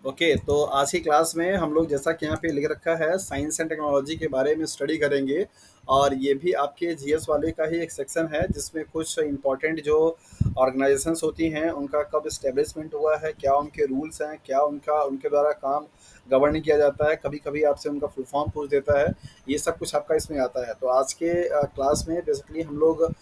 Okay, तो आज की क्लास में हम लोग जैसा कि यहाँ पे लिख रखा है साइंस एंड टेक्नोलॉजी के बारे में स्टडी करेंगे। और ये भी आपके जीएस वाले का ही एक सेक्शन है जिसमें कुछ इम्पोर्टेंट जो ऑर्गेनाइजेशंस होती हैं उनका कब इस्टेब्लिशमेंट हुआ है, क्या उनके रूल्स हैं, क्या उनका उनके द्वारा काम गवर्न किया जाता है। कभी कभी आपसे उनका फुल फॉर्म पूछ देता है। ये सब कुछ आपका इसमें आता है। तो आज के क्लास में बेसिकली हम लोग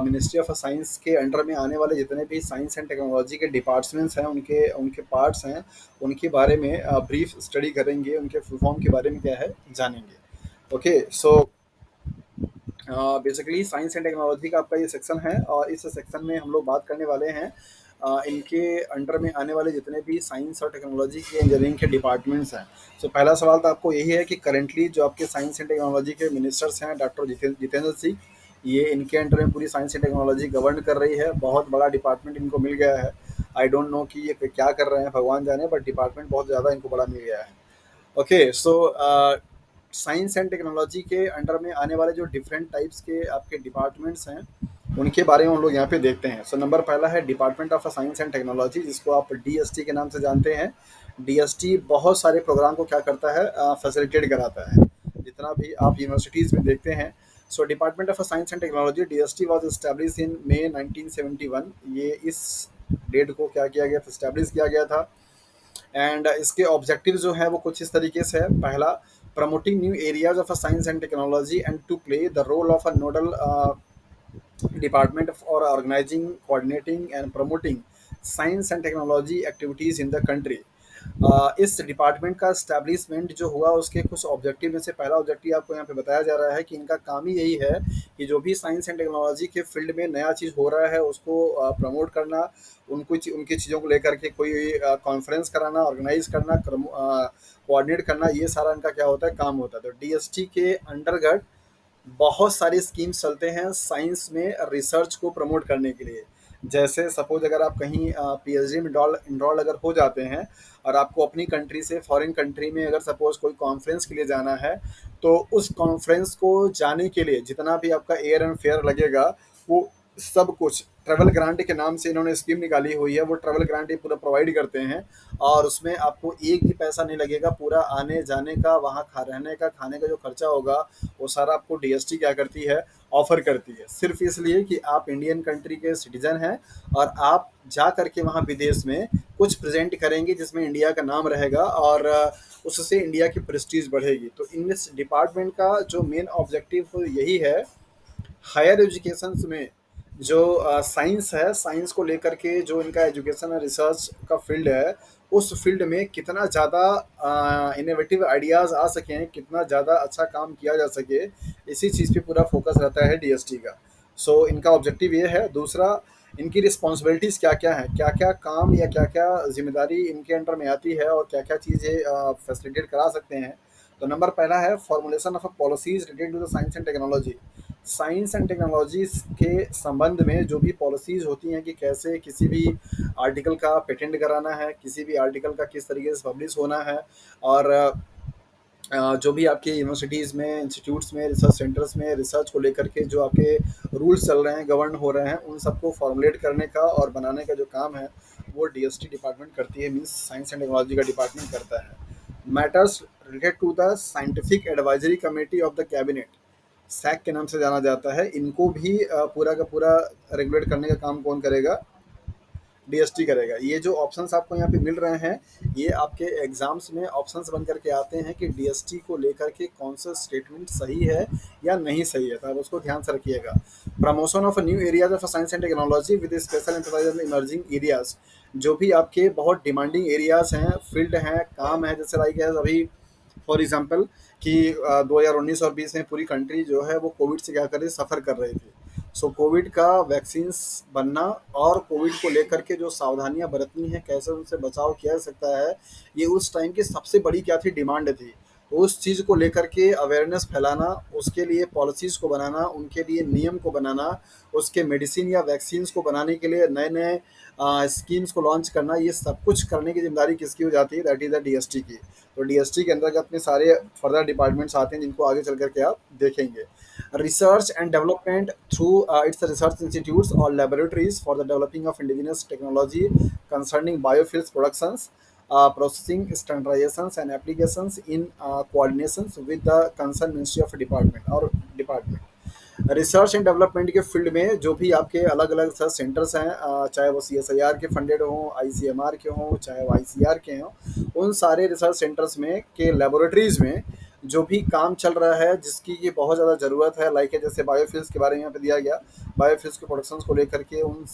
मिनिस्ट्री ऑफ साइंस के अंडर में आने वाले जितने भी साइंस एंड टेक्नोलॉजी के डिपार्टमेंट्स हैं, उनके उनके पार्ट्स हैं, उनके बारे में ब्रीफ स्टडी करेंगे, उनके फुल फॉर्म के बारे में क्या है जानेंगे। Okay, so basically science and technology का आपका ये सेक्शन है और इस सेक्शन में हम लोग बात करने वाले हैं इनके अंडर में आने वाले जितने भी साइंस और टेक्नोलॉजी के इंजीनियरिंग के डिपार्टमेंट्स हैं। सो पहला सवाल तो आपको यही है कि करंटली जो आपके साइंस एंड टेक्नोलॉजी के मिनिस्टर्स हैं डॉक्टर जितेंद्र सिंह, ये इनके अंडर में पूरी साइंस एंड टेक्नोलॉजी गवर्न कर रही है। बहुत बड़ा डिपार्टमेंट इनको मिल गया है। आई डोंट नो कि ये क्या कर रहे हैं, भगवान जाने, बट डिपार्टमेंट बहुत ज़्यादा इनको बड़ा मिल गया है। Okay, so science and technology के अंडर में आने वाले जो डिफरेंट टाइप्स के आपके डिपार्टमेंट्स हैं उनके बारे में हम लोग यहाँ पे देखते हैं। सो नंबर पहला है department of science and technology, जिसको आप डीएसटी के नाम से जानते हैं। डीएसटी बहुत सारे प्रोग्राम को क्या करता है, फैसिलिटेट कराता है, जितना भी आप यूनिवर्सिटीज़ में देखते हैं। So department of science and technology DST was establish in May 1971। ये इस डेट को क्या किया गया था, इस्टेब्लिश किया गया था। एंड इसके ऑब्जेक्टिव जो है वो कुछ इस तरीके से है। पहला, promoting new areas of science and technology and to play the role of a nodal department for organizing, coordinating and promoting science and technology activities in the country। इस डिपार्टमेंट का स्टैब्लिशमेंट जो हुआ उसके कुछ ऑब्जेक्टिव में से पहला objective आपको यहाँ पे बताया जा रहा है कि इनका काम ही यही है कि जो भी साइंस एंड टेक्नोलॉजी के फील्ड में नया चीज़ हो रहा है उसको प्रमोट करना, उनको उनकी चीज़ों को लेकर के कोई कॉन्फ्रेंस कराना, ऑर्गेनाइज करना, कोऑर्डिनेट करना, ये सारा इनका क्या होता है, काम होता है। तो डीएसटी के अंडरगढ़ बहुत सारे स्कीम्स चलते हैं साइंस में रिसर्च को प्रमोट करने के लिए। जैसे सपोज अगर आप कहीं पीएचडी में इनरोल अगर हो जाते हैं और आपको अपनी कंट्री से फॉरेन कंट्री में अगर सपोज कोई कॉन्फ्रेंस के लिए जाना है, तो उस कॉन्फ्रेंस को जाने के लिए जितना भी आपका एयर एंड फेयर लगेगा, वो सब कुछ ट्रैवल ग्रांट के नाम से इन्होंने स्कीम निकाली हुई है। वो ट्रैवल ग्रांट ये पूरा प्रोवाइड करते हैं और उसमें आपको एक भी पैसा नहीं लगेगा। पूरा आने जाने का, वहाँ रहने का, खाने का जो खर्चा होगा वो सारा आपको डीएसटी क्या करती है, ऑफर करती है। सिर्फ इसलिए कि आप इंडियन कंट्री के सिटीजन हैं और आप जा करके वहाँ विदेश में कुछ प्रेजेंट करेंगे जिसमें इंडिया का नाम रहेगा और उससे इंडिया की प्रेस्टीज बढ़ेगी। तो इन इस डिपार्टमेंट का जो मेन ऑब्जेक्टिव यही है, हायर एजुकेशन में जो साइंस है, साइंस को लेकर के जो इनका एजुकेशन और रिसर्च का फील्ड है, उस फील्ड में कितना ज़्यादा इनोवेटिव आइडियाज़ आ सकें, कितना ज़्यादा अच्छा काम किया जा सके, इसी चीज़ पे पूरा फोकस रहता है डीएसटी का। सो इनका ऑब्जेक्टिव ये है। दूसरा, इनकी रिस्पॉन्सिबिलिटीज़ क्या क्या हैं, क्या क्या काम या क्या क्या जिम्मेदारी इनके अंडर में आती है और क्या क्या चीज़ें फैसिलिटेट करा सकते हैं। तो नंबर पहला है formulation of policies related to the science and technology. Science and technologies के संबंध में जो भी पॉलिसीज़ होती हैं कि कैसे किसी भी आर्टिकल का पेटेंट कराना है, किसी भी आर्टिकल का किस तरीके से पब्लिश होना है, और जो भी आपके यूनिवर्सिटीज़ में, इंस्टीट्यूट्स में, रिसर्च सेंटर्स में रिसर्च को लेकर के जो आपके रूल्स चल रहे हैं, गवर्न हो रहे हैं, उन सबको फॉर्मुलेट करने का और बनाने का जो काम है वो डीएसटी डिपार्टमेंट करती है, मीन्स साइंस एंड टेक्नोलॉजी का डिपार्टमेंट करता है। Matters related to the scientific advisory committee of the cabinet, SAC के नाम से जाना जाता है, इनको भी पूरा का पूरा रेगुलेट करने का काम कौन करेगा, डीएसटी करेगा। ये जो ऑप्शंस आपको यहाँ पे मिल रहे हैं, ये आपके एग्जाम्स में ऑप्शंस बन करके आते हैं कि डीएसटी को लेकर के कौन सा स्टेटमेंट सही है या नहीं सही है, तो आप उसको ध्यान से रखिएगा। Promotion of new areas of science and technology with special emphasise on emerging areas, जो भी आपके बहुत डिमांडिंग एरियाज हैं, फील्ड हैं, काम है, जैसे लाइक है अभी फॉर एग्जाम्पल कि 2019 और 20 में पूरी कंट्री जो है वो कोविड से क्या कर रही, सफ़र कर रही थी। सो कोविड का वैक्सीन्स बनना और कोविड को लेकर के जो सावधानियां बरतनी है, कैसे उनसे बचाव किया जा सकता है, ये उस टाइम की सबसे बड़ी क्या थी, डिमांड थी। तो उस चीज़ को लेकर के अवेयरनेस फैलाना, उसके लिए पॉलिसीज़ को बनाना, उनके लिए नियम को बनाना, उसके मेडिसिन या वैक्सीन्स को बनाने के लिए नए नए स्कीम्स को लॉन्च करना, ये सब कुछ करने की जिम्मेदारी किसकी हो जाती है, दैट इज़ द डीएसटी की। तो डीएसटी के अंतर्गत में सारे फर्दर डिपार्टमेंट्स आते हैं जिनको आगे चल करके आप देखेंगे। Research and development through its research institutes or laboratories for the developing of indigenous technology concerning biofuels productions, processing standardizations and applications in coordinations with the concerned ministry of department or department. Research and development के field में जो भी आपके अलग अलग research centres हैं, चाहे वो CSIR के फंडेड हों, ICMR के हों, चाहे वो ICR के हों, उन सारे रिसर्च सेंटर्स में के लेबोरेटरीज में जो भी काम चल रहा है जिसकी की बहुत ज़्यादा ज़रूरत है, लाइक जैसे बायोफ्यूल्स के बारे में यहाँ पे दिया गया, बायोफ्यूल्स के प्रोडक्शंस को लेकर के उन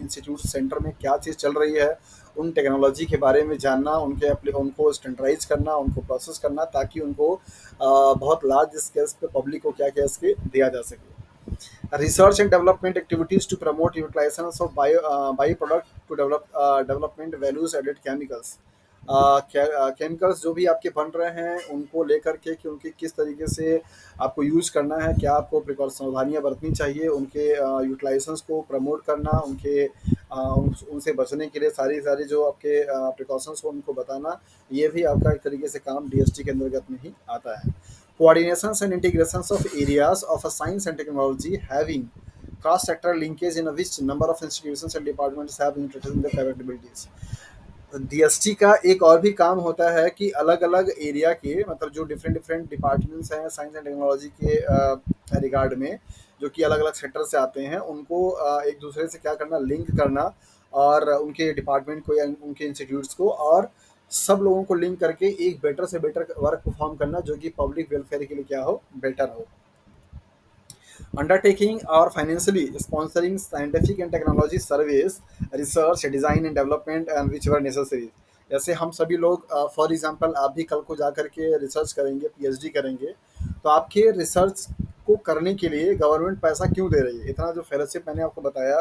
इंस्टीट्यूट सेंटर में क्या चीज़ चल रही है, उन टेक्नोलॉजी के बारे में जानना, उनको स्टैंडर्डाइज करना, उनको प्रोसेस करना, ताकि उनको बहुत लार्ज स्केल्स पे पब्लिक को क्या क्या इसके दिया जा सके। Research and development activities to promote utilisation of bio product to development values added chemicals. Chemicals जो भी आपके बन रहे हैं उनको लेकर के कि उनकी किस तरीके से आपको यूज़ करना है, क्या आपको सावधानियाँ बरतनी चाहिए, उनके यूटिलाइजेशंस को प्रमोट करना, उनसे बचने के लिए सारी सारी जो आपके प्रिकॉशंस हो उनको बताना, ये भी आपका एक तरीके से काम DST के अंतर्गत में ही आता है। Coordinations and integrations of areas of a science and technology having cross-sector linkage in which number of institutions and departments have introduced their capabilities। DST का एक और भी काम होता है कि अलग अलग एरिया के मतलब जो डिफरेंट डिफरेंट डिपार्टमेंट्स हैं साइंस एंड टेक्नोलॉजी के रिगार्ड में, जो कि अलग अलग सेक्टर से आते हैं, उनको एक दूसरे से क्या करना, लिंक करना, और उनके डिपार्टमेंट को या उनके इंस्टीट्यूट्स को और सब लोगों को लिंक करके एक बेटर से बेटर वर्क परफॉर्म करना जो कि पब्लिक वेलफेयर के लिए क्या हो, बेटर हो। Undertaking or financially sponsoring scientific and technology surveys, research, design and development and which were necessary। जैसे हम सभी लोग फॉर एग्जांपल आप भी कल को जा कर के रिसर्च करेंगे, PhD करेंगे, तो आपके रिसर्च को करने के लिए गवर्नमेंट पैसा क्यों दे रही है? इतना जो फेलोशिप मैंने आपको बताया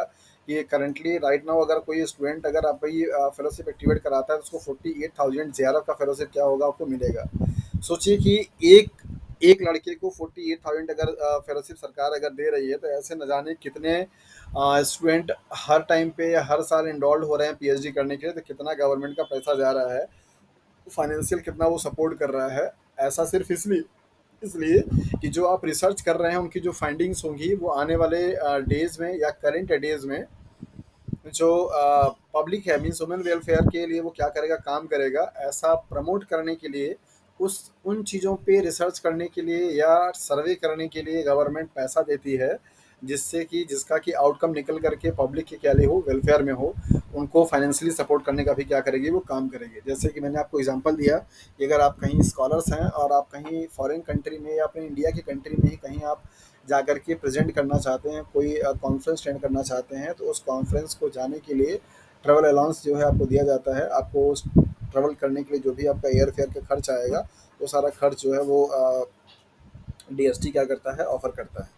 कि करंटली राइट नाउ अगर कोई स्टूडेंट अगर आप ये फेलोशिप एक्टिवेट कराता है तो उसको 48,000 JRF का फेलोशिप क्या होगा आपको मिलेगा। सोचिए कि एक एक लड़के को 48,000 अगर फेलोशिप सरकार अगर दे रही है, तो ऐसे न जाने कितने स्टूडेंट हर टाइम पे या हर साल इनरोल्ड हो रहे हैं PhD करने के लिए, तो कितना गवर्नमेंट का पैसा जा रहा है, फाइनेंशियल कितना वो सपोर्ट कर रहा है। ऐसा सिर्फ इसलिए इसलिए कि जो आप रिसर्च कर रहे हैं उनकी जो फाइंडिंग्स होंगी वो आने वाले डेज में या करेंट डेज में जो पब्लिक है मीन्स वुमेन वेलफेयर के लिए वो क्या करेगा, काम करेगा। ऐसा प्रमोट करने के लिए उन चीज़ों पे रिसर्च करने के लिए या सर्वे करने के लिए गवर्नमेंट पैसा देती है, जिससे कि जिसका कि आउटकम निकल करके पब्लिक के क्या लिए हो, वेलफेयर में हो, उनको फाइनेंशियली सपोर्ट करने का भी क्या करेगी, वो काम करेगी। जैसे कि मैंने आपको एग्जांपल दिया कि अगर आप कहीं स्कॉलर्स हैं और आप कहीं फॉरेन कंट्री में या अपने इंडिया की कंट्री में ही कहीं आप जा कर के प्रेजेंट करना चाहते हैं, कोई कॉन्फ्रेंस अटेंड करना चाहते हैं, तो उस कॉन्फ्रेंस को जाने के लिए ट्रैवल अलाउंस जो है आपको दिया जाता है। आपको उस ट्रैवल करने के लिए जो भी आपका एयर फेयर का खर्च आएगा, वो सारा खर्च जो है वो DST क्या करता है, ऑफर करता है।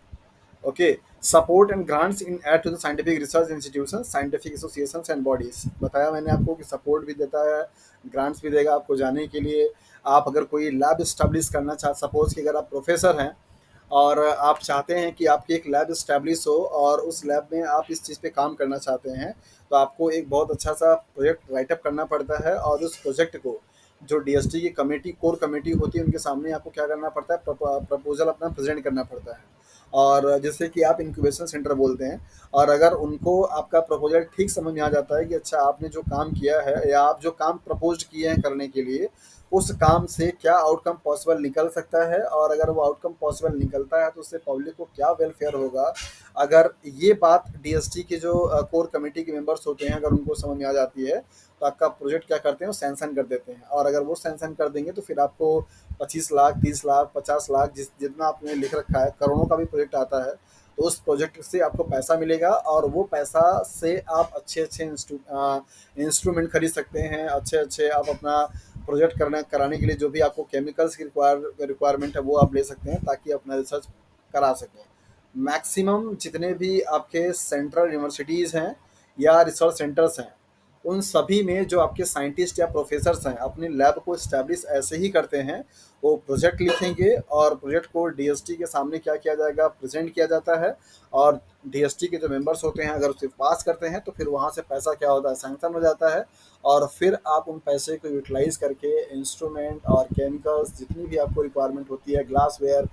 Okay, support and grants in aid to the scientific research institution, scientific associations and bodies. बताया मैंने आपको कि सपोर्ट भी देता है, ग्रांट्स भी देगा आपको जाने के लिए। आप अगर कोई लैब इस्टेब्लिश करना सपोज कि अगर आप प्रोफेसर हैं और आप चाहते हैं कि आपकी एक लैब इस्टेब्लिश हो और उस लैब में आप इस चीज़ पे काम करना चाहते हैं, तो आपको एक बहुत अच्छा सा प्रोजेक्ट राइटअप करना पड़ता है और उस प्रोजेक्ट को जो DST की कमेटी, कोर कमेटी होती है, उनके सामने आपको क्या करना पड़ता है, प्रपोजल अपना प्रेजेंट करना पड़ता है। और जैसे कि आप इंक्यूबेशन सेंटर बोलते हैं, और अगर उनको आपका प्रपोजल ठीक समझ में आ जाता है कि अच्छा आपने जो काम किया है या आप जो काम प्रपोज किए हैं करने के लिए, उस काम से क्या आउटकम पॉसिबल निकल सकता है, और अगर वो आउटकम पॉसिबल निकलता है तो उससे पब्लिक को क्या वेलफेयर होगा, अगर ये बात DST के जो कोर कमेटी के मेंबर्स होते हैं अगर उनको समझ में आ जाती है, तो आपका प्रोजेक्ट क्या करते हैं, वो सैंक्शन कर देते हैं। और अगर वो सैंक्शन कर देंगे तो फिर आपको 25 लाख, 30 लाख, 50 लाख, जितना आपने लिख रखा है, करोड़ों का भी प्रोजेक्ट आता है, तो उस प्रोजेक्ट से आपको पैसा मिलेगा और वो पैसा से आप अच्छे अच्छे इंस्ट्रूमेंट खरीद सकते हैं, अच्छे अच्छे आप अपना प्रोजेक्ट कराने के लिए जो भी आपको केमिकल्स की रिक्वायरमेंट है वो आप ले सकते हैं, ताकि अपना रिसर्च करा सकें। मैक्सिमम जितने भी आपके सेंट्रल यूनिवर्सिटीज़ हैं या रिसर्च सेंटर्स हैं, उन सभी में जो आपके साइंटिस्ट या प्रोफेसर्स हैं अपनी लैब को इस्टेब्लिश ऐसे ही करते हैं। वो प्रोजेक्ट लिखेंगे और प्रोजेक्ट को DST के सामने क्या किया जाएगा, प्रेजेंट किया जाता है, और DST के जो मेंबर्स होते हैं अगर उसे पास करते हैं तो फिर वहाँ से पैसा क्या होता है, सैंक्शन हो जाता है, और फिर आप उन पैसे को यूटिलाइज करके इंस्ट्रूमेंट और केमिकल्स जितनी भी आपको रिक्वायरमेंट होती है, ग्लासवेयर,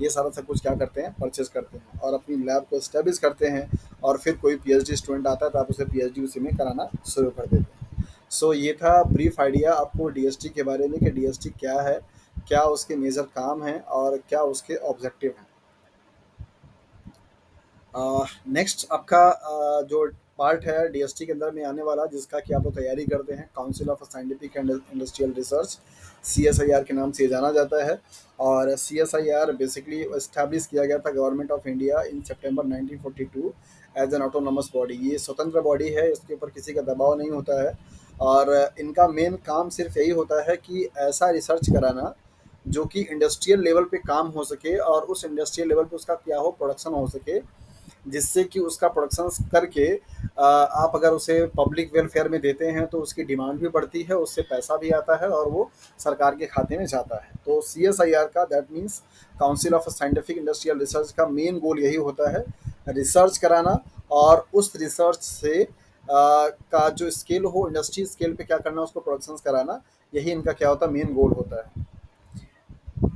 ये सारा सब कुछ क्या करते हैं, परचेज करते हैं और अपनी लैब को इस्टेब्लिश करते हैं। और फिर कोई PhD स्टूडेंट आता है तो आप उसे PhD उसी में कराना शुरू कर देते हैं। सो ये था ब्रीफ आइडिया आपको डीएसटी के बारे में कि डीएसटी क्या है, क्या उसके मेजर काम हैं और क्या उसके ऑब्जेक्टिव हैं। नेक्स्ट आपका जो पार्ट है डीएसटी के अंदर में आने वाला, जिसका कि आप लोग तैयारी करते हैं, council of scientific and industrial research, CSIR के नाम से ये जाना जाता है। और सीएसआईआर बेसिकली इस्टेब्लिश किया गया था government of India in September 1942 as an autonomous body. ये स्वतंत्र बॉडी है, इसके ऊपर किसी का दबाव नहीं होता है। और इनका मेन काम सिर्फ यही होता है कि ऐसा रिसर्च कराना जो कि इंडस्ट्रियल लेवल पे काम हो सके और उस इंडस्ट्रियल लेवल पे उसका क्या हो, प्रोडक्शन हो सके, जिससे कि उसका प्रोडक्शन करके आप अगर उसे पब्लिक वेलफेयर में देते हैं तो उसकी डिमांड भी बढ़ती है, उससे पैसा भी आता है और वो सरकार के खाते में जाता है। तो सीएसआईआर का, that means council of scientific industrial research का मेन गोल यही होता है, रिसर्च कराना और उस रिसर्च से का जो स्केल हो, इंडस्ट्री स्केल पे क्या करना, उसको प्रोडक्शन कराना, यही इनका क्या होता है, मेन गोल होता है।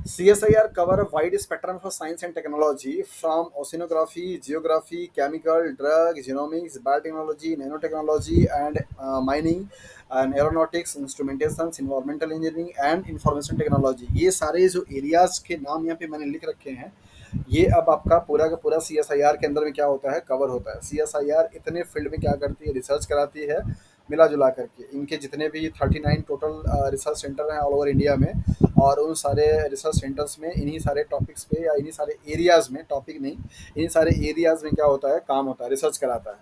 CSIR cover a wide spectrum for science and technology from oceanography, geography, chemical, drug, genomics, biotechnology, nanotechnology, and mining, and aeronautics, instrumentations, environmental engineering, and information technology। ये सारे जो एरियाज के नाम यहाँ पे मैंने लिख रखे हैं, ये अब आपका पूरा का पूरा सीएसआईआर के अंदर में क्या होता है, कवर होता है। सीएसआईआर इतने फील्ड में क्या करती है, रिसर्च कराती है मिला जुला करके। इनके जितने भी 39 टोटल रिसर्च सेंटर हैं ऑल ओवर इंडिया में, और उन सारे रिसर्च सेंटर्स में इन्हीं सारे टॉपिक्स पे या इन्हीं सारे एरियाज़ में, टॉपिक नहीं, इन्हीं सारे एरियाज़ में क्या होता है, काम होता है, रिसर्च कराता है।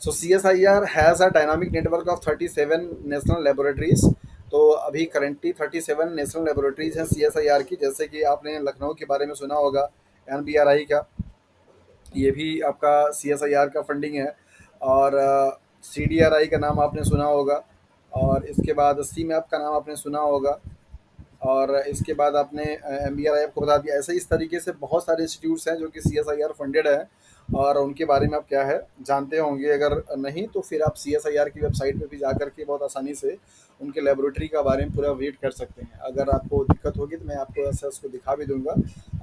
सो CSIR has a dynamic network of 37 national laboratories. तो अभी करंटली 37 नेशनल लेबोरेटरीज हैं CSIR की। जैसे कि आपने लखनऊ के बारे में सुना होगा, NBRI का, ये भी आपका CSIR का फंडिंग है। और CDRI का नाम आपने सुना होगा, और इसके बाद CMAP का नाम आपने सुना होगा, और इसके बाद आपने MBRI आपको बता दिया। ऐसे इस तरीके से बहुत सारे इंस्टीट्यूट्स हैं जो कि CSIR फंडेड है, और उनके बारे में आप क्या है जानते होंगे। अगर नहीं तो फिर आप CSIR की वेबसाइट पे भी जा कर के बहुत आसानी से उनके लेबोरेटरी का बारे में पूरा रीड कर सकते हैं। अगर आपको दिक्कत होगी तो मैं आपको ऐसा उसको दिखा भी दूंगा।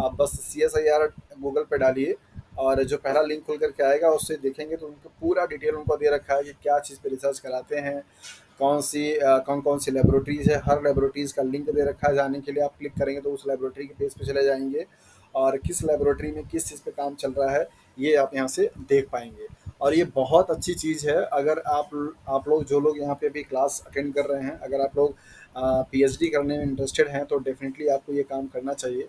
आप बस CSIR गूगल पे डालिए, और जो पहला लिंक खुल करके आएगा उससे देखेंगे तो उनको पूरा डिटेल उनको दे रखा है कि क्या चीज़ पे रिसर्च कराते हैं, कौन कौन सी लेबोरेटरीज़ है। हर लेबोरेटरीज़ का लिंक दे रखा है, जाने के लिए आप क्लिक करेंगे तो उस लेबोरेटरी के पेज पे चले जाएंगे, और किस लेबोरेटरी में किस चीज़ पे काम चल रहा है ये आप यहाँ से देख पाएंगे। और ये बहुत अच्छी चीज़ है। अगर आप लोग, जो लोग यहाँ पे भी क्लास अटेंड कर रहे हैं, अगर आप लोग PhD करने में इंटरेस्टेड हैं तो डेफिनेटली आपको ये काम करना चाहिए।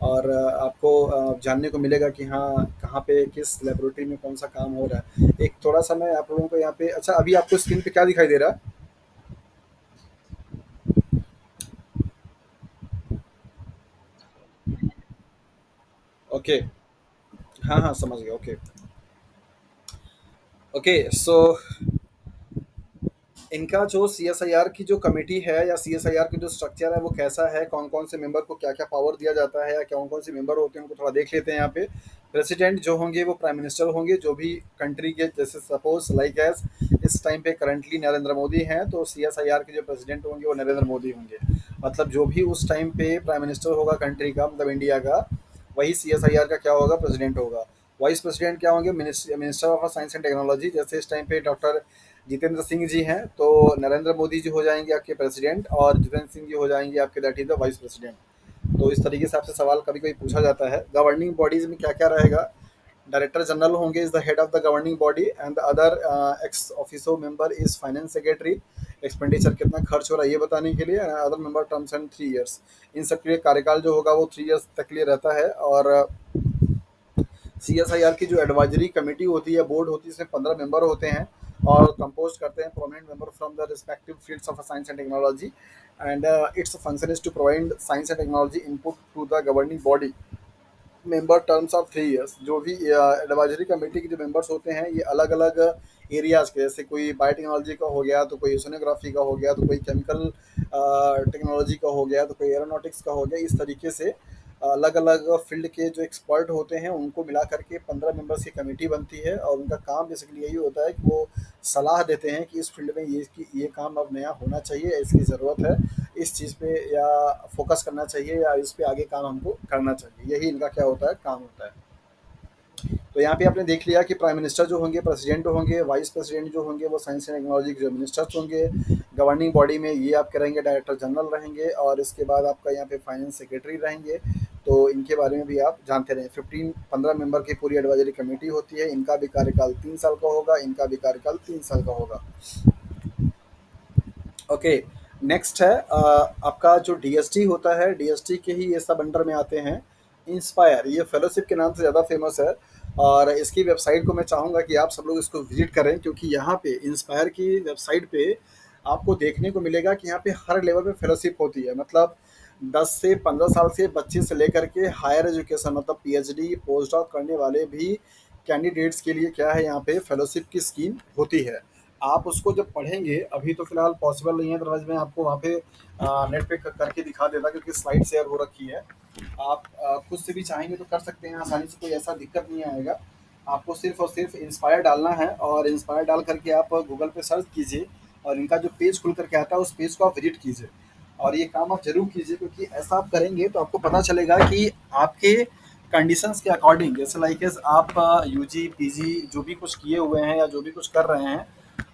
और आपको जानने को मिलेगा कि हाँ, कहाँ पे किस लेबोरेटरी में कौन सा काम हो रहा है। एक थोड़ा सा मैं आप लोगों को यहाँ पे, अच्छा अभी आपको स्क्रीन पे क्या दिखाई दे रहा है? ओके, हाँ हाँ समझ गया। Okay okay. सो इनका जो CSIR की जो कमेटी है या CSIR की जो स्ट्रक्चर है वो कैसा है, कौन कौन से मेंबर को क्या क्या पावर दिया जाता है या कौन कौन से मेंबर होते हैं, उनको थोड़ा देख लेते हैं। यहाँ पे प्रेसिडेंट जो होंगे वो प्राइम मिनिस्टर होंगे, जो भी कंट्री के, जैसे सपोज लाइक एज इस टाइम पे करंटली नरेंद्र मोदी हैं, तो CSIR के जो प्रेसिडेंट होंगे वो नरेंद्र मोदी होंगे। मतलब जो भी उस टाइम पे प्राइम मिनिस्टर होगा कंट्री का, मतलब इंडिया का, वही CSIR का क्या होगा, प्रेसिडेंट होगा। वाइस प्रेसिडेंट क्या होंगे, minister of science and technology. जैसे इस टाइम पे डॉक्टर जितेंद्र सिंह जी हैं, तो नरेंद्र मोदी जी हो जाएंगे आपके प्रेसिडेंट, और जितेंद्र सिंह जी हो जाएंगे आपके, that is the vice president. तो इस तरीके से आपसे सवाल कभी कभी पूछा जाता है। गवर्निंग बॉडीज में क्या क्या रहेगा, डायरेक्टर जनरल होंगे, is the head of the governing body, and the other ex officio member is finance secretary. Expenditure कितना खर्च हो रहा है ये बताने के लिए। Other member terms and 3 years. इन सब के लिए कार्यकाल जो होगा वो 3 ईयर्स तक के लिए रहता है। और CSIR की जो एडवाइजरी कमेटी होती है, बोर्ड होती है, इसमें 15 मेंबर होते हैं, और कंपोज करते हैं prominent member from the respective fields of science and technology. And its function is to provide science and technology input to the governing body. Member terms of 3 years. जो भी एडवाइजरी कमेटी के जो members होते हैं ये अलग अलग areas के, जैसे कोई बायोटेक्नोलॉजी का हो गया, तो कोई ओशनोग्राफी का हो गया, तो कोई केमिकल टेक्नोलॉजी का हो गया, तो कोई एरोनॉटिक्स का हो गया। इस तरीके से अलग अलग फील्ड के जो एक्सपर्ट होते हैं उनको मिला करके 15 मेंबर्स की कमेटी बनती है, और उनका काम बेसिकली यही होता है कि वो सलाह देते हैं कि इस फील्ड में ये काम अब नया होना चाहिए, इसकी ज़रूरत है, इस चीज़ पे या फोकस करना चाहिए, या इस पे आगे काम हमको करना चाहिए। यही इनका क्या होता है, काम होता है। तो यहाँ पे आपने देख लिया कि प्राइम मिनिस्टर जो होंगे, प्रेसिडेंट होंगे, वाइस प्रेसिडेंट जो होंगे वो साइंस एंड टेक्नोलॉजी के जो मिनिस्टर्स होंगे, गवर्निंग बॉडी में ये आपके रहेंगे डायरेक्टर जनरल रहेंगे, और इसके बाद आपका यहाँ पे फाइनेंस सेक्रेटरी रहेंगे। तो इनके बारे में भी आप जानते रहें। 15 मेंबर की पूरी एडवाइजरी कमेटी होती है, इनका भी कार्यकाल 3 साल का होगा, इनका भी कार्यकाल 3 साल का होगा। ओके, नेक्स्ट है आपका जो डीएसटी होता है, डीएसटी के ही ये सब अंडर में आते हैं। इंस्पायर ये फेलोशिप के नाम से ज़्यादा फेमस है, और इसकी वेबसाइट को मैं चाहूँगा कि आप सब लोग इसको विजिट करें, क्योंकि यहाँ पे इंस्पायर की वेबसाइट पे आपको देखने को मिलेगा कि यहाँ पे हर लेवल पे फेलोशिप होती है। मतलब 10 से 15 साल से बच्चे से लेकर के हायर एजुकेशन मतलब पीएचडी पोस्ट डॉक करने वाले भी कैंडिडेट्स के लिए क्या है, यहाँ पे फेलोशिप की स्कीम होती है। आप उसको जब पढ़ेंगे, अभी तो फिलहाल पॉसिबल नहीं है, अदरवाइज मैं आपको वहाँ पे नेट पे करके दिखा देता, क्योंकि स्लाइड शेयर हो रखी है। आप खुद से भी चाहेंगे तो कर सकते हैं आसानी से, कोई ऐसा दिक्कत नहीं आएगा। आपको सिर्फ और सिर्फ इंस्पायर डालना है, और इंस्पायर डाल करके आप गूगल पे सर्च कीजिए, और इनका जो पेज खुल करके आता है उस पेज को आप विजिट कीजिए। और ये काम आप जरूर कीजिए, क्योंकि ऐसा आप करेंगे तो आपको पता चलेगा कि आपके कंडीशंस के अकॉर्डिंग, जैसे लाइक आप यूजी पीजी जो भी कुछ किए हुए हैं या जो भी कुछ कर रहे हैं,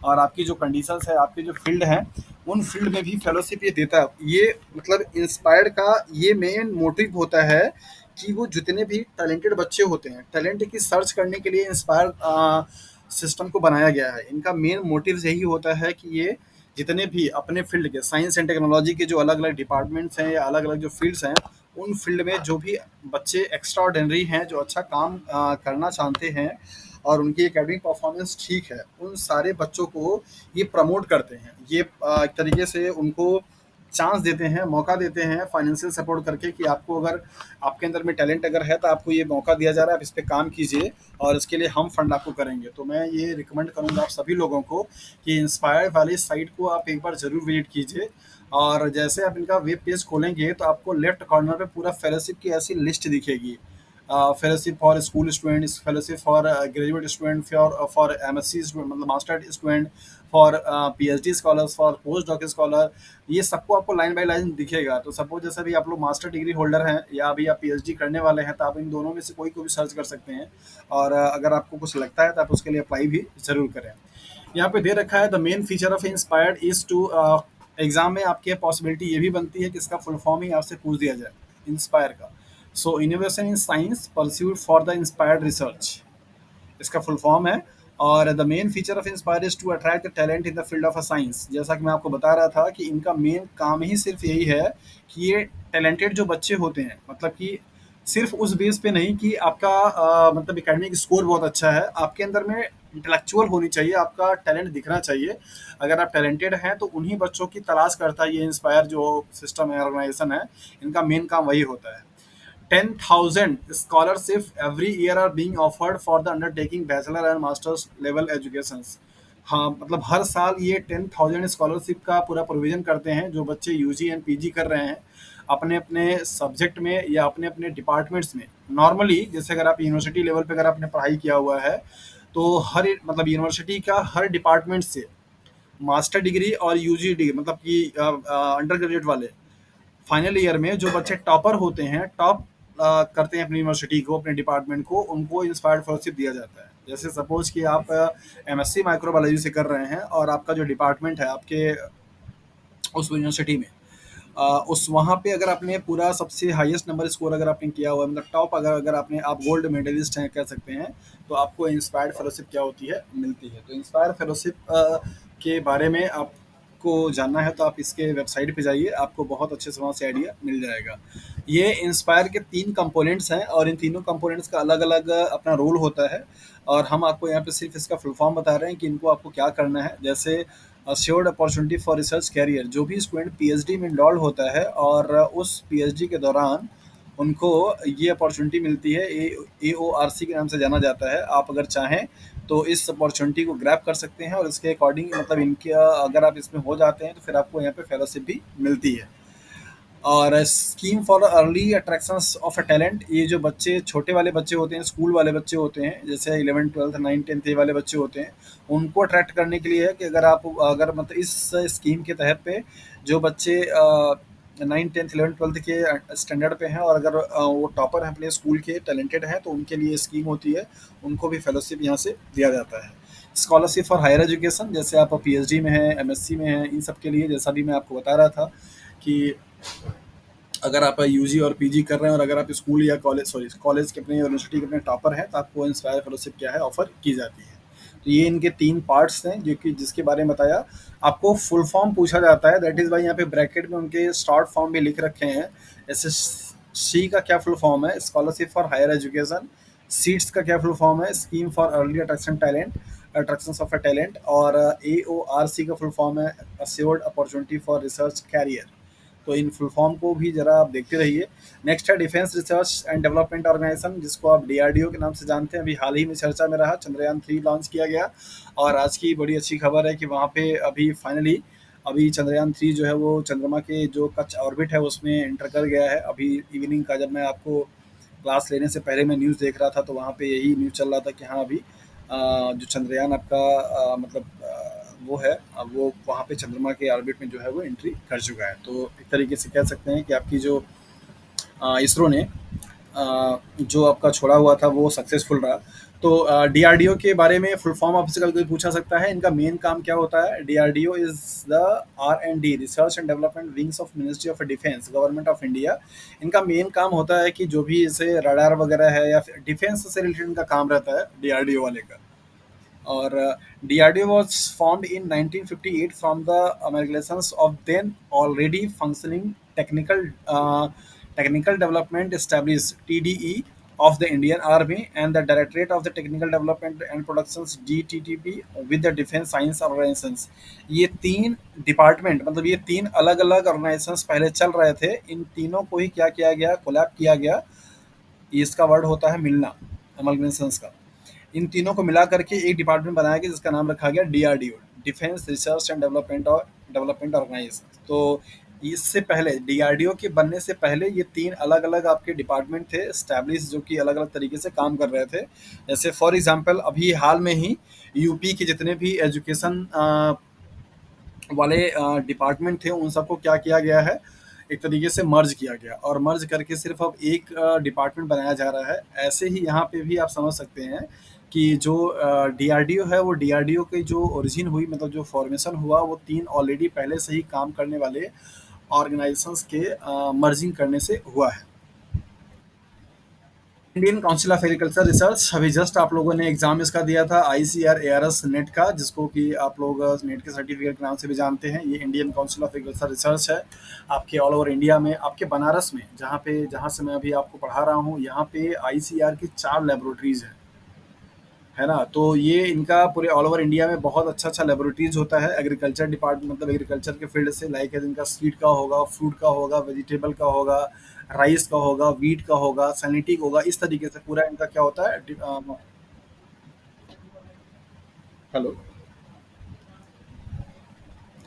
और आपकी जो कंडीशंस है, आपकी जो फील्ड है, उन फील्ड में भी फेलोशिप ये देता है। ये मतलब इंस्पायर्ड का ये मेन मोटिव होता है कि वो जितने भी टैलेंटेड बच्चे होते हैं, टैलेंट की सर्च करने के लिए इंस्पायर सिस्टम को बनाया गया है। इनका मेन मोटिव यही होता है कि ये जितने भी अपने फील्ड के साइंस एंड टेक्नोलॉजी के जो अलग अलग डिपार्टमेंट्स हैं या अलग अलग जो फील्ड्स हैं, उन फील्ड में जो भी बच्चे एक्स्ट्रा ऑर्डिनरी हैं, जो अच्छा काम करना चाहते हैं और उनकी एकेडमिक परफॉर्मेंस ठीक है, उन सारे बच्चों को ये प्रमोट करते हैं। ये एक तरीके से उनको चांस देते हैं, मौका देते हैं फाइनेंशियल सपोर्ट करके, कि आपको अगर आपके अंदर में टैलेंट अगर है तो आपको ये मौका दिया जा रहा है, आप इस पे काम कीजिए और इसके लिए हम फंड आपको करेंगे। तो मैं ये रिकमेंड करूँगा आप सभी लोगों को कि इंस्पायर वाली साइट को आप एक बार ज़रूर विजिट कीजिए। और जैसे आप इनका वेब पेज खोलेंगे तो आपको लेफ्ट कॉर्नर पे पूरा फेलोशिप की ऐसी लिस्ट दिखेगी। Fellowship for school student, fellowship for graduate student, for MSc student मतलब master student, for PhD scholars, for postdoc scholar, ये सबको आपको लाइन बाय लाइन दिखेगा। तो सपोज जैसे भी आप लोग मास्टर डिग्री होल्डर हैं या अभी आप पीएचडी करने वाले हैं, तो आप इन दोनों में से कोई को भी सर्च कर सकते हैं, और अगर आपको कुछ लगता है तो आप उसके लिए अप्लाई भी ज़रूर करें। यहाँ पे दे रखा है the main feature of inspired is to, exam में आपके पॉसिबिलिटी ये भी बनती है कि इसका फुल फॉर्म ही आपसे पूछ दिया जाए इंस्पायर का। So innovation in science pursued for the inspired research, इसका फुल फॉर्म है। और the main feature of INSPIRE is to attract the talent in the field of a science. जैसा कि मैं आपको बता रहा था कि इनका मेन काम ही सिर्फ यही है कि ये टैलेंटेड जो बच्चे होते हैं, मतलब कि सिर्फ उस बेस पे नहीं कि आपका मतलब एकेडमिक स्कोर बहुत अच्छा है, आपके अंदर में इंटेलेक्चुअल होनी चाहिए, आपका टैलेंट दिखना चाहिए। अगर आप टैलेंटेड हैं तो उन्हीं बच्चों की तलाश करता है ये इंस्पायर जो सिस्टम है, ऑर्गेनाइजेशन है, इनका मेन काम वही होता है। 10,000 scholarships every year are being offered for the undertaking bachelor and master's level educations। हाँ, मतलब हर साल ये 10,000 स्कॉलरशिप का पूरा प्रोविजन करते हैं, जो बच्चे यूजी एंड पीजी कर रहे हैं अपने अपने सब्जेक्ट में या अपने अपने डिपार्टमेंट्स में। नॉर्मली जैसे अगर आप यूनिवर्सिटी लेवल पे अगर आपने पढ़ाई किया हुआ है, तो हर मतलब यूनिवर्सिटी का हर डिपार्टमेंट से मास्टर डिग्री और यूजी डिग्री मतलब कि अंडर ग्रेजुएट वाले फाइनल ईयर में जो बच्चे टॉपर होते हैं, टॉप करते हैं अपनी यूनिवर्सिटी को, अपने डिपार्टमेंट को, उनको इंस्पायर्ड फेलोशिप दिया जाता है। जैसे सपोज कि आप एमएससी माइक्रोबायोलॉजी से कर रहे हैं और आपका जो डिपार्टमेंट है आपके उस यूनिवर्सिटी में, उस वहाँ पे अगर आपने पूरा सबसे हाईएस्ट नंबर स्कोर अगर आपने किया हुआ है, मतलब टॉप अगर अगर आपने आप गोल्ड मेडलिस्ट हैं कह सकते हैं, तो आपको इंस्पायर्ड फेलोशिप क्या होती है, मिलती है। तो इंस्पायर फेलोशिप के बारे में आपको जानना है तो आप इसके वेबसाइट पे जाइए, आपको बहुत अच्छे से वहाँ से आइडिया मिल जाएगा। ये इंस्पायर के 3 कंपोनेंट्स हैं और इन तीनों कंपोनेंट्स का अलग-अलग अपना रोल होता है, और हम आपको यहाँ पे सिर्फ इसका फुल फॉर्म बता रहे हैं कि इनको आपको क्या करना है। जैसे assured opportunity for research career, जो भी स्टूडेंट पीएचडी में इनरोल्ड होता है और उस पीएचडी के दौरान उनको ये अपॉर्चुनिटी मिलती है, एओआरसी के नाम से जाना जाता है। आप अगर चाहें तो इस अपॉर्चुनिटी को ग्रैब कर सकते हैं और इसके अकॉर्डिंग मतलब इनके अगर आप इसमें हो जाते हैं तो फिर आपको यहाँ पे फेलोशिप भी मिलती है। और scheme for early attractions of a talent, ये जो बच्चे छोटे वाले बच्चे होते हैं, स्कूल वाले बच्चे होते हैं, जैसे 11 12 9 10 ये वाले बच्चे होते हैं, उनको अट्रैक्ट करने के लिए है कि अगर आप अगर मतलब इस स्कीम के तहत पे जो बच्चे 9, 10th, 11th, 12th के स्टैंडर्ड पे हैं, और अगर वो टॉपर हैं अपने स्कूल के, टैलेंटेड हैं, तो उनके लिए स्कीम होती है, उनको भी फेलोशिप यहाँ से दिया जाता है। स्कॉलरशिप फॉर हायर एजुकेशन, जैसे आप पीएचडी में हैं, एमएससी में हैं, इन सब के लिए, जैसा भी मैं आपको बता रहा था कि अगर आप यूजी और पीजी कर रहे हैं, और अगर आप स्कूल या कॉलेज, सॉरी कॉलेज के अपने यूनिवर्सिटी के अपने टॉपर हैं, तो आपको इंस्पायर फेलोशिप क्या है ऑफर की जाती है। तो ये इनके तीन पार्ट्स हैं जो कि जिसके बारे में बताया। आपको फुल फॉर्म पूछा जाता है, दैट इज वाई यहाँ पे ब्रैकेट में उनके शॉर्ट फॉर्म भी लिख रखे हैं। एस एस सी का क्या फुल फॉर्म है, scholarship for higher education. SEATS का क्या फुल फॉर्म है, scheme for early attraction talent, attraction of a talent. और ए ओ आर सी का फुल फॉर्म है, assured opportunity for research career. तो इन फुल फॉर्म को भी जरा आप देखते रहिए। नेक्स्ट है defence research and development organisation, जिसको आप डीआरडीओ के नाम से जानते हैं। अभी हाल ही में चर्चा में रहा, चंद्रयान 3 लॉन्च किया गया, और आज की बड़ी अच्छी खबर है कि वहाँ पे अभी फाइनली अभी चंद्रयान 3 जो है वो चंद्रमा के जो कच्छ ऑर्बिट है उसमें एंटर कर गया है। अभी इवनिंग का जब मैं आपको क्लास लेने से पहले मैं न्यूज़ देख रहा था, तो वहाँ पे यही न्यूज़ चल रहा था कि हाँ अभी जो चंद्रयान आपका मतलब वो है, वो वहाँ पे चंद्रमा के ऑर्बिट में जो है वो एंट्री कर चुका है। तो एक तरीके से कह सकते हैं कि आपकी जो इसरो ने जो आपका छोड़ा हुआ था वो सक्सेसफुल रहा। तो डीआरडीओ के बारे में फुल फॉर्म आपसे कभी कोई पूछा सकता है, इनका मेन काम क्या होता है। DRDO is the R&D, research and development wings of ministry of defence, government of India. इनका मेन काम होता है कि जो भी जैसे रडार वगैरह है या फिर डिफेंस से रिलेटेड इनका काम रहता है डीआरडीओ वाले का। और DRDO was formed in 1958 from the amalgamations of then already functioning technical development established TDE of the Indian Army and the Directorate of the Technical Development and Productions DTTP with the Defense Science Organizations। ये तीन department, मतलब ये तीन अलग अलग organisations पहले चल रहे थे, इन तीनों को ही क्या किया गया, कोलैब किया गया। इसका वर्ड होता है मिलना, अमलगेशंस का। इन तीनों को मिला करके एक डिपार्टमेंट बनाया गया जिसका नाम रखा गया DRDO, defence research and development और डेवलपमेंट ऑर्गेनाइजेशन। तो इससे पहले डीआरडीओ के बनने से पहले ये तीन अलग अलग आपके डिपार्टमेंट थे स्टैब्लिश, जो कि अलग अलग तरीके से काम कर रहे थे। जैसे फॉर एग्जांपल अभी हाल में ही यूपी के जितने भी एजुकेशन वाले डिपार्टमेंट थे उन सबको क्या किया गया है, एक तरीके से मर्ज किया गया, और मर्ज करके सिर्फ अब एक डिपार्टमेंट बनाया जा रहा है। ऐसे ही यहाँ पे भी आप समझ सकते हैं कि जो डीआरडीओ है वो डीआरडीओ की जो ओरिजिन हुई, मतलब जो फॉर्मेशन हुआ, वो तीन ऑलरेडी पहले से ही काम करने वाले ऑर्गेनाइजेशंस के मर्जिंग करने से हुआ है। Indian council of agriculture research, अभी जस्ट आप लोगों ने एग्जाम इसका दिया था ICAR-ARS नेट का, जिसको कि आप लोग नेट के सर्टिफिकेट के नाम से भी जानते हैं। ये Indian council of agriculture research है, आपके ऑल ओवर इंडिया में, आपके बनारस में जहाँ से मैं अभी आपको पढ़ा रहा हूँ, यहाँ पे ICAR की 4 लेबोरेटरीज हैं, है ना। तो ये इनका पूरे ऑल ओवर इंडिया में बहुत अच्छा अच्छा लेबोरेटरीज होता है एग्रीकल्चर डिपार्टमेंट, मतलब एग्रीकल्चर के फील्ड से, लाइक इनका सीड का होगा, फ्रूट का होगा, वेजिटेबल का होगा, राइस का होगा, वीट का होगा, सैनिटी का होगा, इस तरीके से पूरा इनका क्या होता है। हेलो,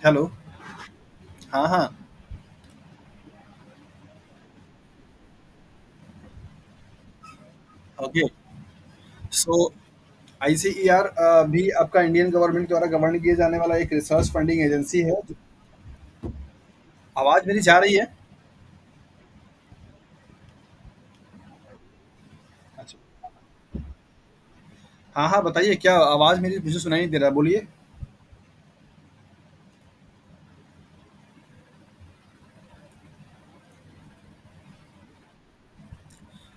हेलो, हाँ हाँ, ओके। सो ICAR भी आपका इंडियन गवर्नमेंट द्वारा गवर्न किए जाने वाला एक रिसर्च फंडिंग एजेंसी है। आवाज मेरी जा रही है? अच्छा, हाँ हाँ, बताइए, क्या आवाज मेरी मुझे सुनाई नहीं दे रहा, बोलिए।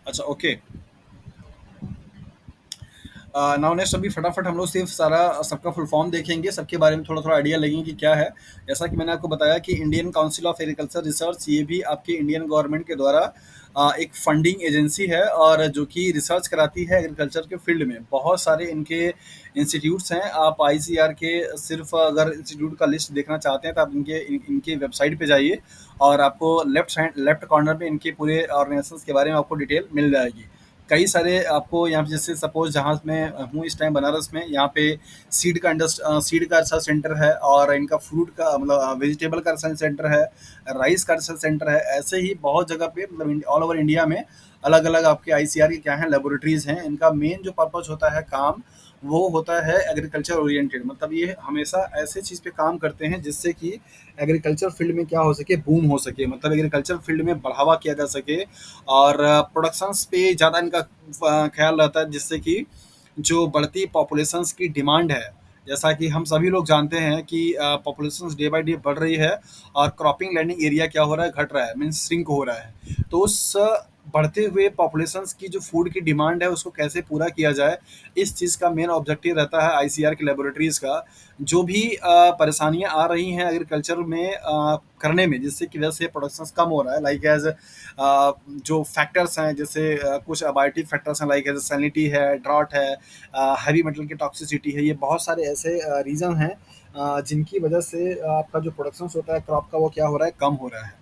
अच्छा, ओके। नाउ नेक्स्ट अभी फटाफट हम लोग सिर्फ सारा सबका फुल फॉर्म देखेंगे, सबके बारे में थोड़ा थोड़ा आइडिया लगेंगे कि क्या है। जैसा कि मैंने आपको बताया कि Indian council of agriculture research, ये भी आपके इंडियन गवर्नमेंट के द्वारा एक फंडिंग एजेंसी है, और जो कि रिसर्च कराती है एग्रीकल्चर के फील्ड में। बहुत सारे इनके इंस्टीट्यूट्स हैं। आप ICAR के सिर्फ अगर इंस्टीट्यूट का लिस्ट देखना चाहते हैं तो आप इनके वेबसाइट पे जाइए, और आपको लेफ्ट कॉर्नर में इनके पूरे ऑर्गेनाइजेशंस के बारे में आपको डिटेल मिल जाएगी। कई सारे आपको यहाँ पे, जैसे सपोज जहाँ मैं हूँ इस टाइम बनारस में, यहाँ पे सीड का रिसर्च सेंटर है, और इनका फ्रूट का मतलब वेजिटेबल का रिसर्च सेंटर है, राइस का रिसर्च सेंटर है। ऐसे ही बहुत जगह पे मतलब ऑल ओवर इंडिया में अलग-अलग आपके आईसीआर की क्या है लैबोरेटरीज़ हैं, इनका मेन जो पर्पज़ होता है काम, वो होता है एग्रीकल्चर ओरिएंटेड, मतलब ये हमेशा ऐसे चीज़ पे काम करते हैं जिससे कि एग्रीकल्चर फील्ड में क्या हो सके, बूम हो सके, मतलब एग्रीकल्चर फील्ड में बढ़ावा किया जा सके और प्रोडक्शंस पे ज़्यादा इनका ख्याल रहता है, जिससे कि जो बढ़ती पॉपुलेशंस की डिमांड है, जैसा कि हम सभी लोग जानते हैं कि पॉपुलेशंस डे बाय डे बढ़ रही है और क्रॉपिंग लैंडिंग एरिया क्या हो रहा है, घट रहा है, मीन्स श्रिंक हो रहा है। तो उस बढ़ते हुए पॉपुलेशंस की जो फूड की डिमांड है उसको कैसे पूरा किया जाए, इस चीज़ का मेन ऑब्जेक्टिव रहता है आईसीआर की लेबोरेटरीज़ का। जो भी परेशानियाँ आ रही हैं एग्रीकल्चर में करने में, जिससे की वजह से प्रोडक्शंस कम हो रहा है, लाइक एज जो फैक्टर्स हैं, जैसे कुछ अबायोटिक फैक्टर्स हैं, लाइक एज सैलिनिटी है, ड्रॉट है, हैवी मेटल की टॉक्सिसिटी है, ये बहुत सारे ऐसे रीज़न हैं जिनकी वजह से आपका जो प्रोडक्शंस होता है क्रॉप का, वो क्या हो रहा है, कम हो रहा है।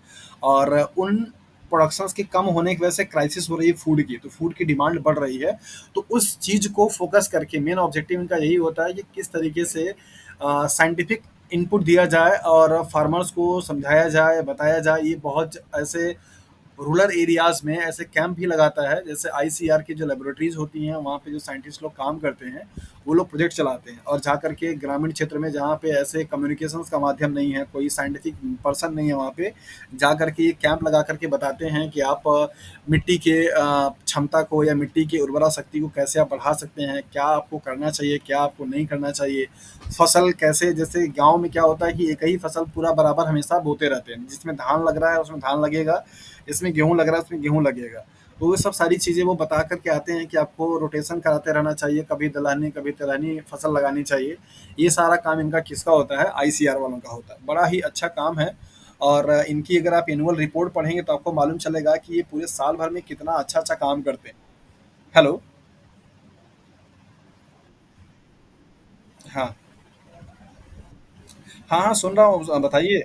और उन प्रोडक्शंस के कम होने की वजह से क्राइसिस हो रही है फूड की, तो फूड की डिमांड बढ़ रही है। तो उस चीज़ को फोकस करके मेन ऑब्जेक्टिव इनका यही होता है कि किस तरीके से साइंटिफिक इनपुट दिया जाए और फार्मर्स को समझाया जाए, बताया जाए। ये बहुत ऐसे रूरल एरियाज़ में ऐसे कैंप भी लगाता है, जैसे आईसीआर की जो लेबोरेटरीज़ होती हैं, वहाँ पे जो साइंटिस्ट लोग काम करते हैं, वो लोग प्रोजेक्ट चलाते हैं और जा कर के ग्रामीण क्षेत्र में जहाँ पे ऐसे कम्युनिकेशंस का माध्यम नहीं है, कोई साइंटिफिक पर्सन नहीं है वहाँ पे, जा कर के ये कैंप लगा कर के बताते हैं कि आप मिट्टी के क्षमता को या मिट्टी की उर्वरा शक्ति को कैसे आप बढ़ा सकते हैं, क्या आपको करना चाहिए, क्या आपको नहीं करना चाहिए। फसल कैसे, जैसे गाँव में क्या होता है कि एक ही फसल पूरा बराबर हमेशा बोते रहते हैं, जिसमें धान लग रहा है उसमें धान लगेगा, इसमें गेहूँ लग रहा है उसमें गेहूँ लगेगा। तो वो सब सारी चीज़ें वो बता कर के आते हैं कि आपको रोटेशन कराते रहना चाहिए, कभी दलहनी कभी तिलहनी फसल लगानी चाहिए। ये सारा काम इनका किसका होता है, आईसीआर वालों का होता है। बड़ा ही अच्छा काम है और इनकी अगर आप एनुअल रिपोर्ट पढ़ेंगे तो आपको मालूम चलेगा कि ये पूरे साल भर में कितना अच्छा-अच्छा काम करते हैं। हेलो? हाँ। हाँ, हाँ, सुन रहा हूँ, बताइए।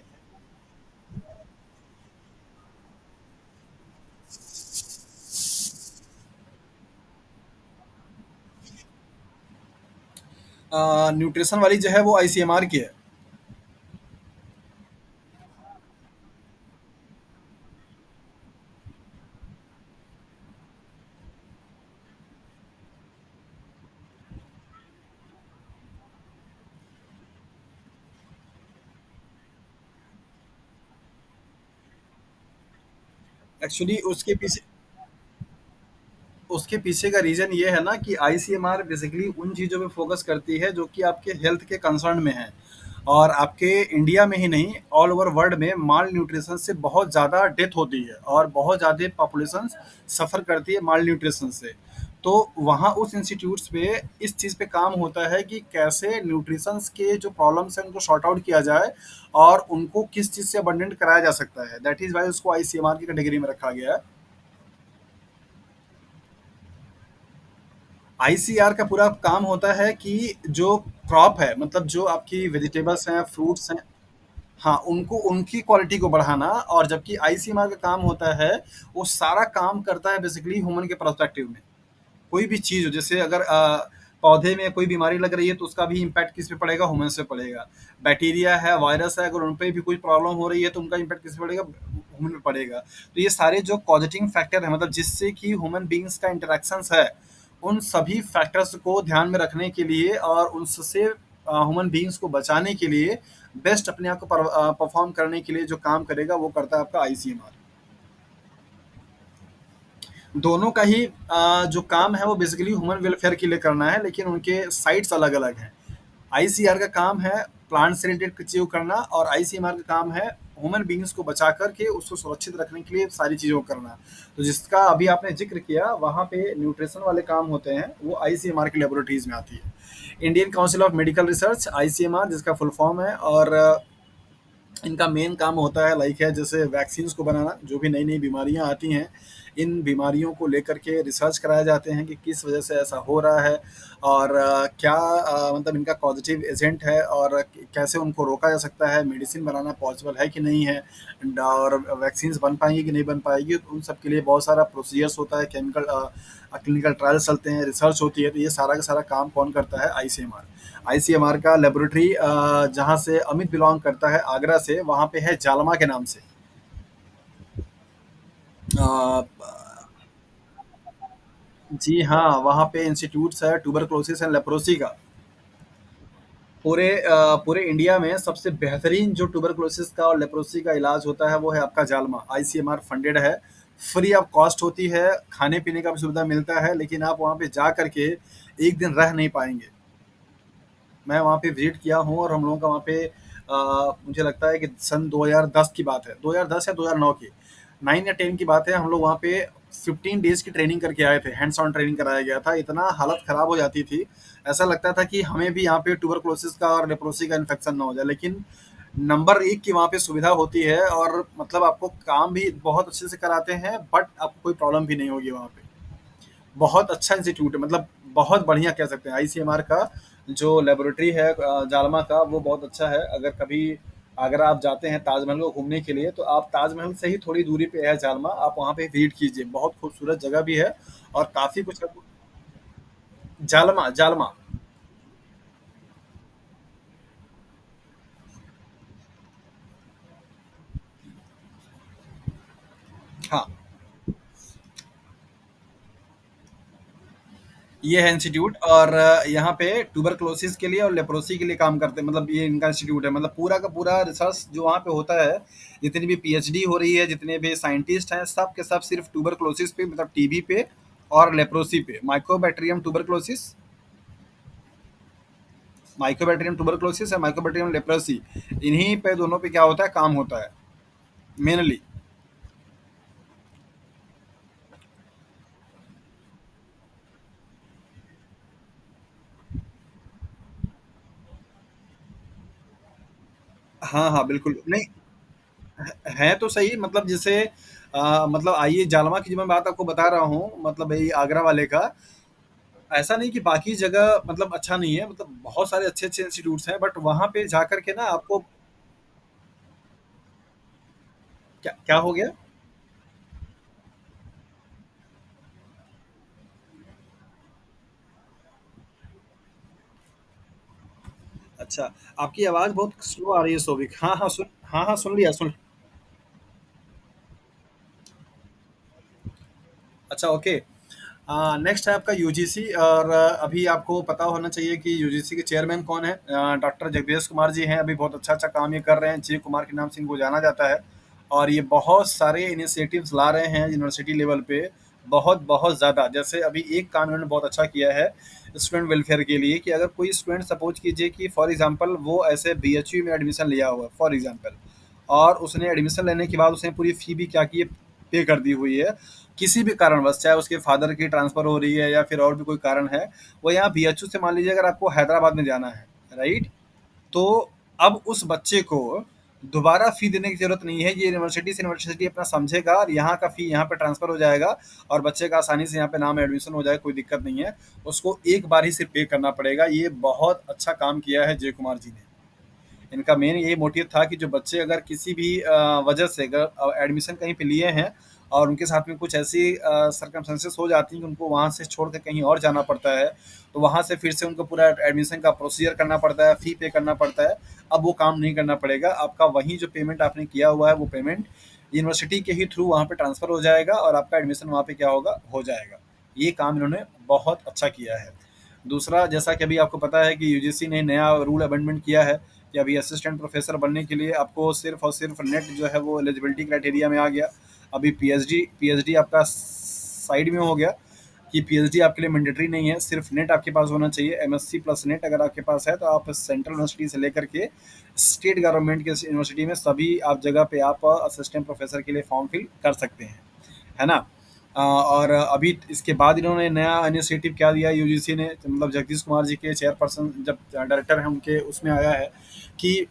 न्यूट्रिशन वाली जो है वो आईसीएमआर की है। एक्चुअली उसके पीछे का रीज़न ये है ना कि आईसीएमआर बेसिकली उन चीज़ों पे फोकस करती है जो कि आपके हेल्थ के कंसर्न में है। और आपके इंडिया में ही नहीं, ऑल ओवर वर्ल्ड में माल न्यूट्रिशन से बहुत ज़्यादा डेथ होती है और बहुत ज़्यादा पॉपुलेशन सफ़र करती है माल न्यूट्रिशन से। तो वहाँ उस इंस्टीट्यूट्स पे इस चीज़ पे काम होता है कि कैसे न्यूट्रिशंस के जो प्रॉब्लम्स हैं उनको सॉर्ट आउट किया जाए और उनको किस चीज़ से अबंडेंट कराया जा सकता है। दैट इज़ वाई उसको आईसीएमआर की कैटेगरी में रखा गया है। आईसीआर का पूरा काम होता है कि जो क्रॉप है, मतलब जो आपकी वेजिटेबल्स हैं, फ्रूट्स हैं, हाँ, उनको उनकी क्वालिटी को बढ़ाना। और जबकि आईसीएमआर का काम होता है, वो सारा काम करता है बेसिकली ह्यूमन के पर्सपेक्टिव में। कोई भी चीज़ हो, जैसे अगर पौधे में कोई बीमारी लग रही है तो उसका भी इम्पैक्ट किस पे पड़ेगा, ह्यूमन पे पड़ेगा। बैक्टीरिया है, वायरस है, अगर उन पे भी कोई प्रॉब्लम हो रही है तो उनका इम्पैक्ट किस पे पड़ेगा, ह्यूमन पे पड़ेगा। तो ये सारे जो पॉजिटिव फैक्टर है, मतलब जिससे कि ह्यूमन बींग्स का इंटरेक्शंस है, उन सभी फैक्टर्स को ध्यान में रखने के लिए और उनसे ह्यूमन बींग्स को बचाने के लिए, बेस्ट अपने आप को परफॉर्म करने के लिए जो काम करेगा वो करता है आपका आईसीएमआर। दोनों का ही जो काम है वो बेसिकली ह्यूमन वेलफेयर के लिए करना है, लेकिन उनके साइट्स अलग-अलग हैं। आईसीआर का काम है प्लांट से रिलेटेड चीज़ों करना और आईसीएमआर का काम है ह्यूमन बींग्स को बचा करके उसको सुरक्षित रखने के लिए सारी चीज़ों को करना। तो जिसका अभी आपने ज़िक्र किया, वहाँ पे न्यूट्रिशन वाले काम होते हैं, वो आईसीएमआर की लैबोरेटरीज़ में आती है। Indian council of medical research, ICMR जिसका फुल फॉर्म है। और इनका मेन काम होता है लाइक है जैसे वैक्सीन्स को बनाना, जो भी नई नई बीमारियां आती हैं, इन बीमारियों को लेकर के रिसर्च कराए जाते हैं कि किस वजह से ऐसा हो रहा है और क्या मतलब इनका पॉजिटिव एजेंट है और कैसे उनको रोका जा सकता है, मेडिसिन बनाना पॉसिबल है कि नहीं है, और वैक्सीन्स बन पाएंगी कि नहीं बन पाएगी। तो उन सब के लिए बहुत सारा प्रोसीजर्स होता है, केमिकल क्लिनिकल ट्रायल्स चलते हैं, रिसर्च होती है। तो ये सारा का सारा काम कौन करता है, आईसीएमआर। आईसीएमआर का लेबोरेटरी जहाँ से अमित बिलोंग करता है, आगरा से, वहाँ पे है जालमा के नाम से। अ, जी हाँ, वहाँ पे इंस्टीट्यूट्स है ट्यूबरकुलोसिस एंड लेप्रोसी का। पूरे इंडिया में सबसे बेहतरीन जो ट्यूबरकुलोसिस का और लेप्रोसी का इलाज होता है वो है आपका जालमा। आईसीएमआर फंडेड है, फ्री ऑफ कॉस्ट होती है, खाने पीने का भी सुविधा मिलता है, लेकिन आप वहाँ पे जा करके एक दिन रह नहीं पाएंगे। मैं वहाँ पे विजिट किया हूँ और हम लोगों का वहाँ पे मुझे लगता है कि सन 2010 की बात है, 2010 या 2009 की, 9 या 10 की बात है। हम लोग वहाँ पे 15 डेज की ट्रेनिंग करके आए थे, हैंड्स ऑन ट्रेनिंग कराया गया था। इतना हालत खराब हो जाती थी, ऐसा लगता था कि हमें भी यहाँ पे ट्यूबरकुलोसिस का और लेप्रोसी का इन्फेक्शन ना हो जाए। लेकिन नंबर एक की वहाँ पे सुविधा होती है और मतलब आपको काम भी बहुत अच्छे से कराते हैं, बट आपको कोई प्रॉब्लम भी नहीं होगी वहाँ पे। बहुत अच्छा इंस्टीट्यूट है, मतलब बहुत बढ़िया कह सकते हैं। आईसीएमआर का जो लेबोरेटरी है जालमा का, वो बहुत अच्छा है। अगर आप जाते हैं ताजमहल को घूमने के लिए, तो आप ताजमहल से ही थोड़ी दूरी पे है जालमा, आप वहाँ पे विजिट कीजिए। बहुत खूबसूरत जगह भी है और काफी कुछ। जालमा जालमा। हाँ, ये है इंस्टीट्यूट। और यहाँ पे ट्यूबरक्लोसिस के लिए और लेप्रोसी के लिए काम करते हैं, मतलब ये इनका इंस्टीट्यूट है। मतलब पूरा का पूरा रिसर्च जो वहाँ पे होता है, जितनी भी पीएचडी हो रही है, जितने भी साइंटिस्ट हैं, सब के सब सिर्फ ट्यूबरक्लोसिस पे, मतलब टीबी पे और लेप्रोसी पे, माइकोबैक्टीरियम ट्यूबरक्लोसिस, माइकोबैक्टीरियम ट्यूबरक्लोसिस है, माइकोबैक्टीरियम लेप्रोसी, इन्हीं पे दोनों पे क्या होता है, काम होता है मेनली। हाँ हाँ बिल्कुल नहीं, है तो सही। मतलब जैसे मतलब आइए जालमा की जो मैं बात आपको बता रहा हूँ, मतलब यही आगरा वाले का, ऐसा नहीं कि बाकी जगह मतलब अच्छा नहीं है, मतलब बहुत सारे अच्छे-अच्छे इंस्टीट्यूट्स हैं, बट वहाँ पे जाकर के ना आपको क्या क्या हो गया? अच्छा, आपकी आवाज़ बहुत स्लो आ रही है सोभिक। हाँ, हाँ, सुन लिया, सुन। अच्छा, ओके। नेक्स्ट है आपका यूजीसी। और अभी आपको पता होना चाहिए कि यूजीसी के चेयरमैन कौन है। डॉक्टर जगदेश कुमार जी हैं, अभी बहुत अच्छा-अच्छा काम ये कर रहे हैं। जे कुमार के नाम से इनको जाना जाता है और ये बहुत सारे इनिशिएटिव्स ला रहे हैं यूनिवर्सिटी लेवल पे, बहुत-बहुत ज़्यादा। जैसे अभी एक काम इन्होंने बहुत अच्छा किया है स्टूडेंट वेलफेयर के लिए, कि अगर कोई स्टूडेंट सपोज़ कीजिए कि फॉर एग्ज़ाम्पल वो ऐसे बीएचयू में एडमिशन लिया हुआ है फॉर एग्ज़ाम्पल, और उसने एडमिशन लेने के बाद उसने पूरी फ़ी भी क्या की है, पे कर दी हुई है। किसी भी कारणवश, चाहे उसके फादर की ट्रांसफ़र हो रही है या फिर और भी कोई कारण है, वो यहाँ बीएचयू से, मान लीजिए अगर आपको हैदराबाद में जाना है, राइट? तो अब उस बच्चे को दोबारा फ़ी देने की ज़रूरत नहीं है। ये यूनिवर्सिटी से यूनिवर्सिटी अपना समझेगा और यहाँ का फ़ी यहाँ पे ट्रांसफ़र हो जाएगा और बच्चे का आसानी से यहाँ पे नाम एडमिशन हो जाएगा, कोई दिक्कत नहीं है। उसको एक बार ही सिर्फ़ पे करना पड़ेगा। ये बहुत अच्छा काम किया है जय कुमार जी ने। इनका मेन यही मोटिव था कि जो बच्चे अगर किसी भी वजह से अगर एडमिशन कहीं पे लिए हैं और उनके साथ में कुछ ऐसी सरकमस्टेंसेस हो जाती हैं कि उनको वहाँ से छोड़ के कहीं और जाना पड़ता है, तो वहाँ से फिर से उनको पूरा एडमिशन का प्रोसीजर करना पड़ता है, फ़ी पे करना पड़ता है। अब वो काम नहीं करना पड़ेगा। आपका वहीं जो पेमेंट आपने किया हुआ है, वो पेमेंट यूनिवर्सिटी के ही थ्रू वहाँ पे ट्रांसफ़र हो जाएगा और आपका एडमिशन वहाँ पे क्या होगा, हो जाएगा। ये काम इन्होंने बहुत अच्छा किया है। दूसरा, जैसा कि अभी आपको पता है कि यूजीसी ने नया रूल अमेंडमेंट किया है कि अभी असिस्टेंट प्रोफेसर बनने के लिए आपको सिर्फ और सिर्फ नेट जो है वो एलिजिबिलिटी क्राइटेरिया में आ गया। अभी पीएचडी आपका साइड में हो गया कि पीएचडी आपके लिए मैंडेटरी नहीं है, सिर्फ नेट आपके पास होना चाहिए। एमएससी प्लस नेट अगर आपके पास है, तो आप सेंट्रल यूनिवर्सिटी से लेकर के स्टेट गवर्नमेंट के यूनिवर्सिटी में सभी आप जगह पे आप असिस्टेंट प्रोफेसर के लिए फॉर्म फिल कर सकते हैं, है ना? और अभी इसके बाद इन्होंने नया इनिशिएटिव क्या दिया यूजीसी ने, मतलब जगदीश कुमार जी के चेयरपर्सन जब डायरेक्टर हैं उनके, उसमें आया है कि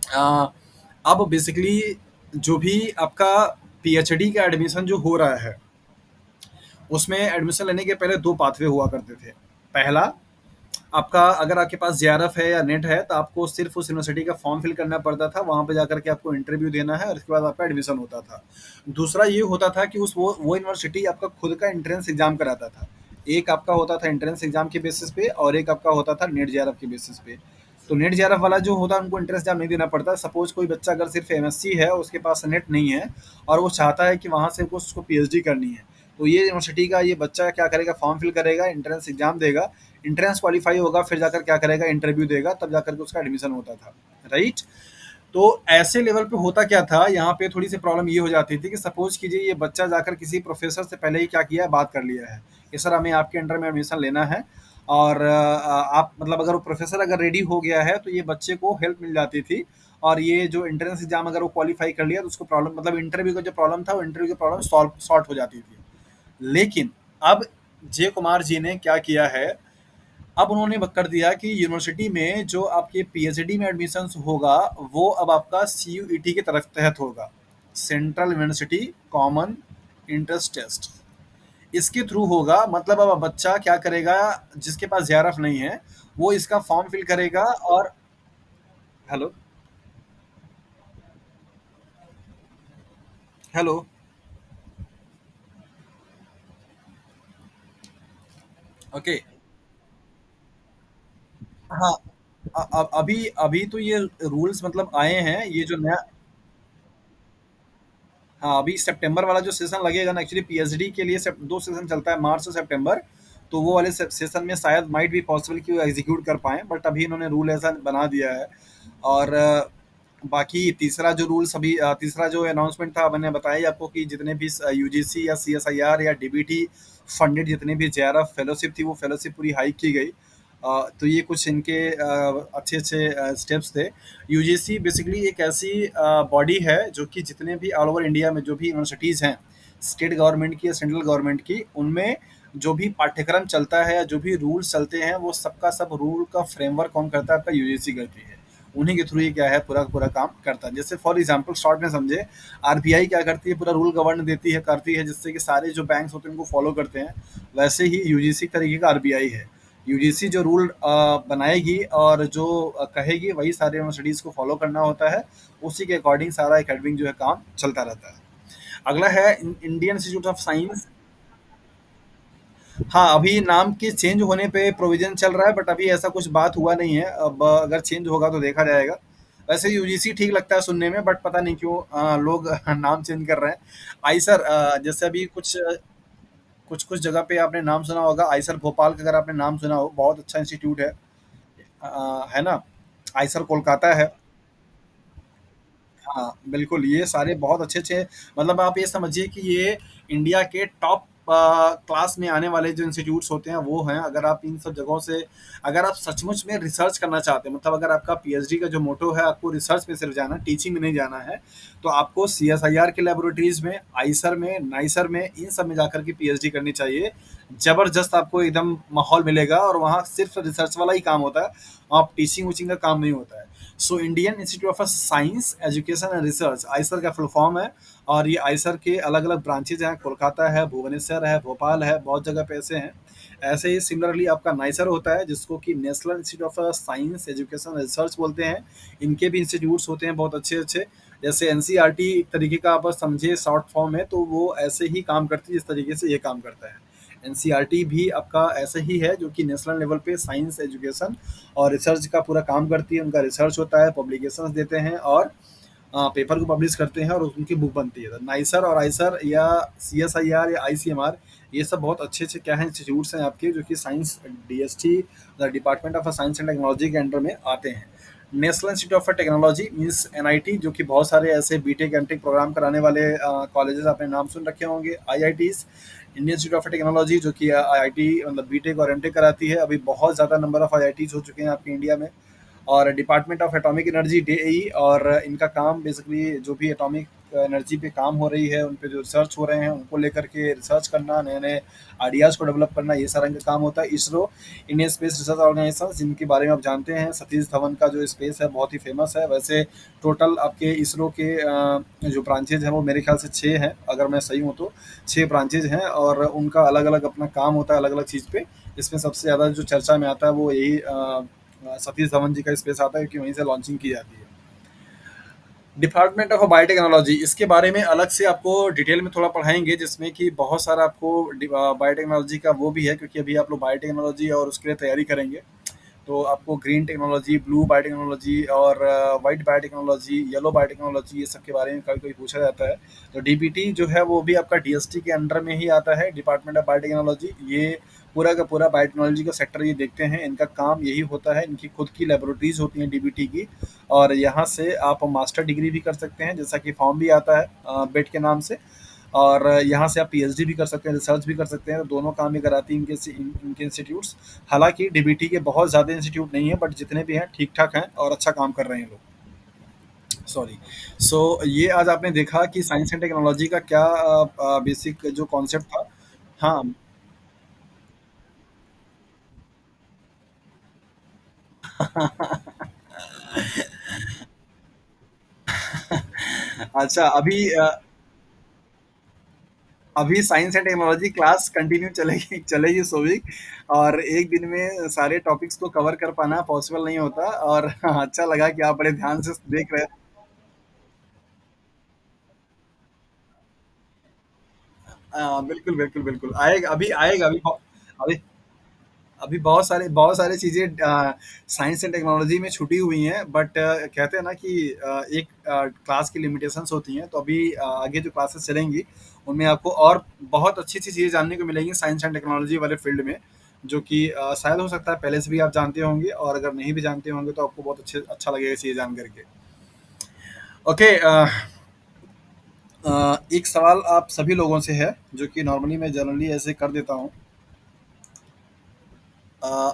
अ, अब बेसिकली जो भी आपका पीएचडी का एडमिशन जो हो रहा है, उसमें एडमिशन लेने के पहले 2 पाथवे हुआ करते थे। पहला, आपका अगर आपके पास जेआरएफ है या नेट है, तो आपको सिर्फ़ उस यूनिवर्सिटी का फॉर्म फिल करना पड़ता था, वहाँ पे जाकर के आपको इंटरव्यू देना है और इसके बाद आपका एडमिशन होता था। दूसरा ये होता था कि उस वो यूनिवर्सिटी आपका खुद का एंट्रेंस एग्ज़ाम कराता था। एक आपका होता था एंट्रेंस एग्ज़ाम के बेसिस पे और एक आपका होता था नेट जेआरएफ के बेसिस पे। तो नेट जेआरएफ वाला जो होता है, उनको एंट्रेंस एग्ज़ाम नहीं देना पड़ता। सपोज़ कोई बच्चा अगर सिर्फ़ एमएससी है, उसके पास नेट नहीं है और वो चाहता है कि वहाँ से उसको पीएचडी करनी है, तो ये यूनिवर्सिटी का ये बच्चा क्या करेगा, फॉर्म फिल करेगा, एंट्रेंस एग्जाम देगा, एंट्रेंस क्वालिफाई होगा, फिर जाकर क्या करेगा, इंटरव्यू देगा, तब जाकर के उसका एडमिशन होता था, राइट। तो ऐसे लेवल पे होता क्या था, यहाँ पे थोड़ी सी प्रॉब्लम ये हो जाती थी कि सपोज कीजिए ये बच्चा जाकर किसी प्रोफेसर से पहले ही क्या किया है, बात कर लिया है कि सर हमें आपके अंडर में एडमिशन लेना है, और आप मतलब अगर वो प्रोफेसर अगर रेडी हो गया है तो ये बच्चे को हेल्प मिल जाती थी, और ये जो एंट्रेंस एग्जाम अगर वो क्वालिफाई कर लिया तो उसको प्रॉब्लम मतलब इंटरव्यू का जो प्रॉब्लम था वो इंटरव्यू की प्रॉब्लम सॉल्व सॉर्ट हो जाती थी। लेकिन अब जय कुमार जी ने क्या किया है, अब उन्होंने कर दिया कि यूनिवर्सिटी में जो आपके पीएचडी में एडमिशन होगा वो अब आपका सीयूईटी के तरफ तहत होगा, central university common entrance test, इसके थ्रू होगा। मतलब अब बच्चा क्या करेगा, जिसके पास जेआरएफ नहीं है वो इसका फॉर्म फिल करेगा और हेलो, हेलो, ओके, हाँ, अभी अभी तो ये रूल्स मतलब आए हैं, ये जो नया, हाँ, अभी सितंबर वाला जो सेशन लगेगा ना, एक्चुअली पीएचडी के लिए दो सेशन चलता है, मार्च से सितंबर। तो वो वाले सेशन में शायद माइट भी पॉसिबल कि वो एग्जीक्यूट कर पाएँ, बट अभी इन्होंने रूल ऐसा बना दिया है। और बाकी तीसरा जो रूल्स अभी तीसरा जो अनाउंसमेंट था मैंने बताया ही आपको कि जितने भी यूजीसी या सीएसआईआर या डीबीटी फंडेड जितने भी जेआरएफ फेलोशिप थी वो फेलोशिप पूरी हाइक की गई। तो ये कुछ इनके अच्छे अच्छे स्टेप्स थे। यूजीसी बेसिकली एक ऐसी बॉडी है जो कि जितने भी ऑल ओवर इंडिया में जो भी यूनिवर्सिटीज़ हैं, स्टेट गवर्नमेंट की या सेंट्रल गवर्नमेंट की, उनमें जो भी पाठ्यक्रम चलता है या जो भी रूल्स चलते हैं वो सबका सब रूल का फ्रेमवर्क कौन करता है, आपका यूजीसी करती है। उन्हीं के थ्रू ही क्या है पूरा पूरा काम करता है। जैसे फॉर एग्जांपल शॉर्ट में समझे, आरबीआई क्या करती है, पूरा रूल गवर्न देती है करती है जिससे कि सारे जो बैंक्स होते हैं उनको फॉलो करते हैं। वैसे ही यूजीसी तरीके का आरबीआई है। यूजीसी जो रूल बनाएगी और जो कहेगी वही सारे यूनिवर्सिटीज़ को फॉलो करना होता है। उसी के अकॉर्डिंग सारा एकेडमिक जो है काम चलता रहता है। अगला है इंडियन इंस्टीट्यूट ऑफ साइंस। हाँ, अभी नाम के चेंज होने पे प्रोविजन चल रहा है, बट अभी ऐसा कुछ बात हुआ नहीं है। अब अगर चेंज होगा तो देखा जाएगा। वैसे यूजीसी ठीक लगता है सुनने में, बट पता नहीं क्यों लोग नाम चेंज कर रहे हैं। आइसर जैसे अभी कुछ कुछ कुछ जगह पे आपने नाम सुना होगा, आइसर भोपाल का अगर आपने नाम सुना हो, बहुत अच्छा इंस्टीट्यूट है। है ना? आइसर कोलकाता है। हाँ, बिल्कुल, ये सारे बहुत अच्छे-अच्छे, मतलब आप ये समझिए कि ये इंडिया के टॉप क्लास में आने वाले जो इंस्टीट्यूट्स होते हैं वो हैं। अगर आप इन सब जगहों से अगर आप सचमुच में रिसर्च करना चाहते हैं, मतलब अगर आपका पीएचडी का जो मोटो है आपको रिसर्च में सिर्फ जाना है, टीचिंग में नहीं जाना है, तो आपको सीएसआईआर के लैबोरेटरीज़ में, आइसर में, नाइसर में, इन सब में जाकर के पीएचडी करनी चाहिए। ज़बरदस्त आपको एकदम माहौल मिलेगा और वहाँ सिर्फ रिसर्च वाला ही काम होता है, वहाँ टीचिंग वीचिंग का काम नहीं होता है। So Indian institute of science education and research, Eicher का फुल फॉर्म है। और ये आइसर के अलग अलग ब्रांचेज हैं, कोलकाता है, भुवनेश्वर है, भोपाल है, बहुत जगह पे ऐसे हैं। ऐसे ही सिमिलरली आपका नाइसर होता है जिसको कि national institute of science education research बोलते हैं। इनके भी इंस्टीट्यूट्स होते हैं बहुत अच्छे अच्छे। जैसे एनसीईआरटी एक तरीके का आप समझिए शॉर्ट फॉर्म है, तो वो ऐसे ही काम करती है जिस तरीके से ये काम करता है। एनसीईआरटी भी आपका ऐसे ही है जो कि नेशनल लेवल पे साइंस एजुकेशन और रिसर्च का पूरा काम करती है। उनका रिसर्च होता है, पब्लिकेशंस देते हैं और पेपर को पब्लिश करते हैं और उनकी बुक बनती है। तो नाइसर और आइसर या सीएसआईआर या आईसीएमआर, ये सब बहुत अच्छे अच्छे क्या हैं, इंस्टीट्यूट्स हैं आपके जो कि science DST, the department of science and technology के अंडर में आते हैं। National institute of technology means NIT, जो कि बहुत सारे ऐसे बीटेक एमटेक प्रोग्राम कराने वाले कॉलेजेस आपने नाम सुन रखे होंगे। IITs, Indian institute of technology जो कि आईआईटी मतलब बीटेक और एमटेक कराती है। अभी बहुत ज़्यादा नंबर ऑफ आईआईटीज हो चुके हैं आपके इंडिया में। और department of atomic energy DAE, और इनका काम बेसिकली जो भी एटॉमिक एनर्जी पे काम हो रही है उन पे जो रिसर्च हो रहे हैं उनको लेकर के रिसर्च करना, नए नए आइडियाज़ को डेवलप करना, ये सारा इनका काम होता है। ISRO, Indian space research organisation, जिनके बारे में आप जानते हैं, सतीश धवन का जो स्पेस है बहुत ही फेमस है। वैसे टोटल आपके इसरो के जो ब्रांचेज हैं वो मेरे ख्याल से 6 हैं, अगर मैं सही हूँ तो 6 ब्रांचेज हैं, और उनका अलग अलग अपना काम होता है अलग अलग चीज़ पे। इसमें सबसे ज़्यादा जो चर्चा में आता है वो यही सतीश धवन जी का स्पेस आता है, क्योंकि वहीं से लॉन्चिंग की जाती है। डिपार्टमेंट ऑफ बायोटेक्नोलॉजी, इसके बारे में अलग से आपको डिटेल में थोड़ा पढ़ाएंगे, जिसमें कि बहुत सारा आपको बायोटेक्नोलॉजी का वो भी है, क्योंकि अभी आप लोग बायोटेक्नोलॉजी और उसके लिए तैयारी करेंगे। तो आपको ग्रीन टेक्नोलॉजी, ब्लू बायोटेक्नोलॉजी और व्हाइट बायोटेक्नोलॉजी, येलो बायोटेक्नोलॉजी, ये सब के बारे में कभी कभी पूछा जाता है। तो डीबीटी जो है वो भी आपका डीएसटी के अंडर में ही आता है, डिपार्टमेंट ऑफ बायोटेक्नोलॉजी। ये पूरा का पूरा बायोटेक्नोलॉजी का सेक्टर ये देखते हैं, इनका काम यही होता है, इनकी खुद की लेबोरेटरीज होती हैं डीबीटी की। और यहाँ से आप मास्टर डिग्री भी कर सकते हैं, जैसा कि फॉर्म भी आता है बेट के नाम से। और यहाँ से आप पीएचडी भी कर सकते हैं, रिसर्च भी कर सकते हैं, तो दोनों काम ये कराती हैं इनके इंस्टीट्यूट्स। हालांकि डीबीटी के बहुत ज़्यादा इंस्टीट्यूट नहीं है, बट जितने भी हैं ठीक ठाक हैं और अच्छा काम कर रहे हैं लोग। सॉरी। सो ये आज आपने देखा कि साइंस एंड टेक्नोलॉजी का क्या बेसिक जो कॉन्सेप्ट था। हाँ। अच्छा, अभी science and technology class continue चलेगी चलेगी सोविक। और एक दिन में सारे टॉपिक्स को कवर कर पाना पॉसिबल नहीं होता। और अच्छा लगा कि आप बड़े ध्यान से देख रहे हैं। बिल्कुल बिल्कुल बिल्कुल आएगा, अभी आएगा, अभी अभी बहुत सारे चीजें साइंस एंड टेक्नोलॉजी में छुटी हुई हैं, बट कहते हैं ना कि एक क्लास की लिमिटेशंस होती हैं। तो अभी आगे जो क्लासेस चलेंगी उनमें आपको और बहुत अच्छी अच्छी चीजें जानने को मिलेंगी साइंस एंड टेक्नोलॉजी वाले फील्ड में, जो कि शायद हो सकता है पहले से भी आप जानते होंगे, और अगर नहीं भी जानते होंगे तो आपको बहुत अच्छा लगेगा चीजें जान करके। ओके। एक सवाल आप सभी लोगों से है, जो कि नॉर्मली मैं जनरली ऐसे कर देता हूँ।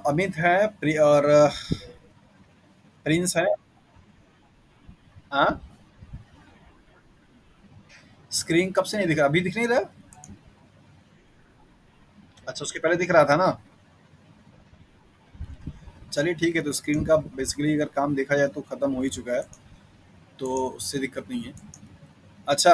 अमित है, और प्रिंस है। हाँ। स्क्रीन कब से नहीं दिख रहा? अभी दिख नहीं रहा? अच्छा, उसके पहले दिख रहा था ना। चलिए ठीक है, तो स्क्रीन का बेसिकली अगर काम देखा जाए तो खत्म हो ही चुका है, तो उससे दिक्कत नहीं है। अच्छा,